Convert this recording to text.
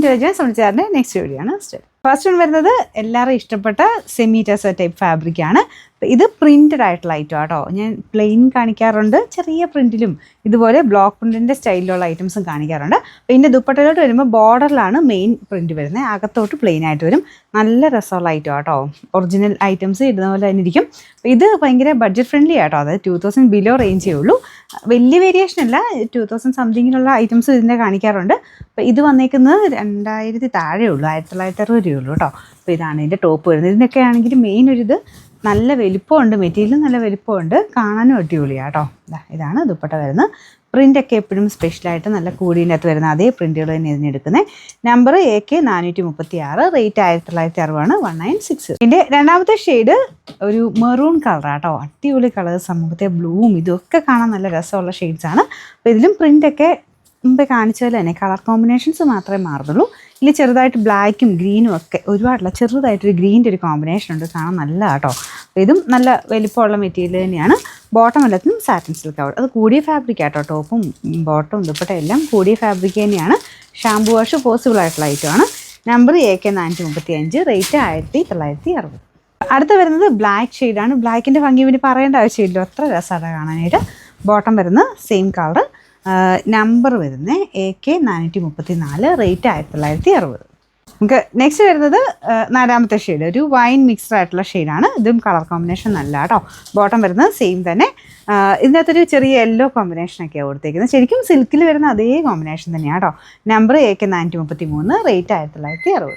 Intelligence വിളിച്ചാറിൻ്റെ next video ആണ് study. First one വരുന്നത് എല്ലാവരും ഇഷ്ടപ്പെട്ട സെമി ടെസർ ടൈപ്പ് ഫാബ്രിക്കാണ്. ഇത് പ്രിൻറ്റഡ് ആയിട്ടുള്ള ഐറ്റം ആട്ടോ. ഞാൻ പ്ലെയിൻ കാണിക്കാറുണ്ട്, ചെറിയ പ്രിൻറ്റിലും ഇതുപോലെ ബ്ലോക്ക് പ്രിൻറ്റിൻ്റെ സ്റ്റൈലിലുള്ള ഐറ്റംസും കാണിക്കാറുണ്ട്. അപ്പോൾ ഇതിൻ്റെ ദുപ്പട്ടയിലോട്ട് വരുമ്പോൾ ബോർഡറിലാണ് മെയിൻ പ്രിൻറ്റ് വരുന്നത്, അകത്തോട്ട് പ്ലെയിൻ ആയിട്ട് വരും. നല്ല രസമുള്ള ഐറ്റം ആട്ടോ. ഒറിജിനൽ ഐറ്റംസ് ഇടുന്ന പോലെ തന്നെ ഇരിക്കും. ഇത് ഭയങ്കര ബഡ്ജറ്റ് ഫ്രണ്ട്ലി ആട്ടോ. അതായത് 2000 ബിലോ റേഞ്ചേ ഉള്ളൂ. വലിയ വേരിയേഷൻ അല്ല, 2000 സംതിങ്ങിലുള്ള ഐറ്റംസ് ഇതിൻ്റെ കാണിക്കാറുണ്ട്. അപ്പോൾ ഇത് വന്നേക്കുന്നത് 2000 താഴെ ഉള്ളൂ, 1960 രൂപയുള്ളൂ കേട്ടോ. അപ്പോൾ ഇതാണ് ഇതിൻ്റെ ടോപ്പ് വരുന്നത്. ഇതിനൊക്കെ ആണെങ്കിൽ മെയിൻ ഒരിത് നല്ല വലിപ്പമുണ്ട്, മെറ്റീരിയൽ നല്ല വലിപ്പമുണ്ട്, കാണാനും അടിപൊളിയാണ് കേട്ടോ. ഇതാണ് ദുപ്പട്ട വരുന്നത്. പ്രിൻ്റൊക്കെ എപ്പോഴും സ്പെഷ്യലായിട്ട് നല്ല കൂടിൻ്റെ അകത്ത് വരുന്ന അതേ പ്രിൻറ്റുകൾ തന്നെ ഇതിനെടുക്കുന്നത്. Number AK 436, rate 1960, 1960. ഇതിൻ്റെ രണ്ടാമത്തെ ഷെയ്ഡ് ഒരു മെറൂൺ കളറാണ് കേട്ടോ. അടിപൊളി കളേഴ്സ്, സമൂഹത്തെ ബ്ലൂവും ഇതൊക്കെ കാണാൻ നല്ല രസമുള്ള ഷെയ്ഡ്സാണ്. അപ്പോൾ ഇതിലും പ്രിൻ്റൊക്കെ മുമ്പേ കാണിച്ചതുപോലെ തന്നെ കളർ കോമ്പിനേഷൻസ് മാത്രമേ മാറുന്നുള്ളൂ. ഇതിൽ ചെറുതായിട്ട് ബ്ലാക്കും ഗ്രീനും ഒക്കെ ഒരുപാടുള്ള ചെറുതായിട്ടൊരു ഗ്രീൻ്റെ ഒരു കോമ്പിനേഷൻ ഉണ്ട്, കാണാൻ നല്ല കേട്ടോ. ഇതും നല്ല വലിപ്പമുള്ള മെറ്റീരിയൽ തന്നെയാണ്. ബോട്ടം എല്ലാത്തിനും സാറ്റിൻ സിൽക്ക് ആവും. അത് കൂടിയ ഫാബ്രിക് ആട്ടോ. ടോപ്പും ബോട്ടവും ദുപ്പട്ട എല്ലാം കൂടിയ ഫാബ്രിക് തന്നെയാണ്. ഷാമ്പൂ വാഷ് പോസിബിൾ ആയിട്ടുള്ള ഐറ്റമാണ്. Number AK 435, rate 1960. അടുത്ത വരുന്നത് ബ്ലാക്ക് ഷെയ്ഡാണ്. ബ്ലാക്കിൻ്റെ ഭംഗി പിന്നെ പറയേണ്ട ആവശ്യമില്ല, അത്ര രസമാണ് കാണാനായിട്ട്. ബോട്ടം വരുന്നത് സെയിം കളർ. നമ്പർ വരുന്നത് AK 434, റേറ്റ് 1960. നമുക്ക് നെക്സ്റ്റ് വരുന്നത് നാലാമത്തെ ഷെയ്ഡ്, ഒരു വൈൻ മിക്സ്ഡ് ആയിട്ടുള്ള ഷെയ്ഡാണ്. ഇതും കളർ കോമ്പിനേഷൻ നല്ല കേട്ടോ. ബോട്ടം വരുന്നത് സെയിം തന്നെ. ഇതിനകത്തൊരു ചെറിയ യെല്ലോ കോമ്പിനേഷനൊക്കെയാണ് കൊടുത്തേക്കുന്നത്. ശരിക്കും സിൽക്കിൽ വരുന്ന അതേ കോമ്പിനേഷൻ തന്നെയാണ് കേട്ടോ. Number AK 433, rate 1960.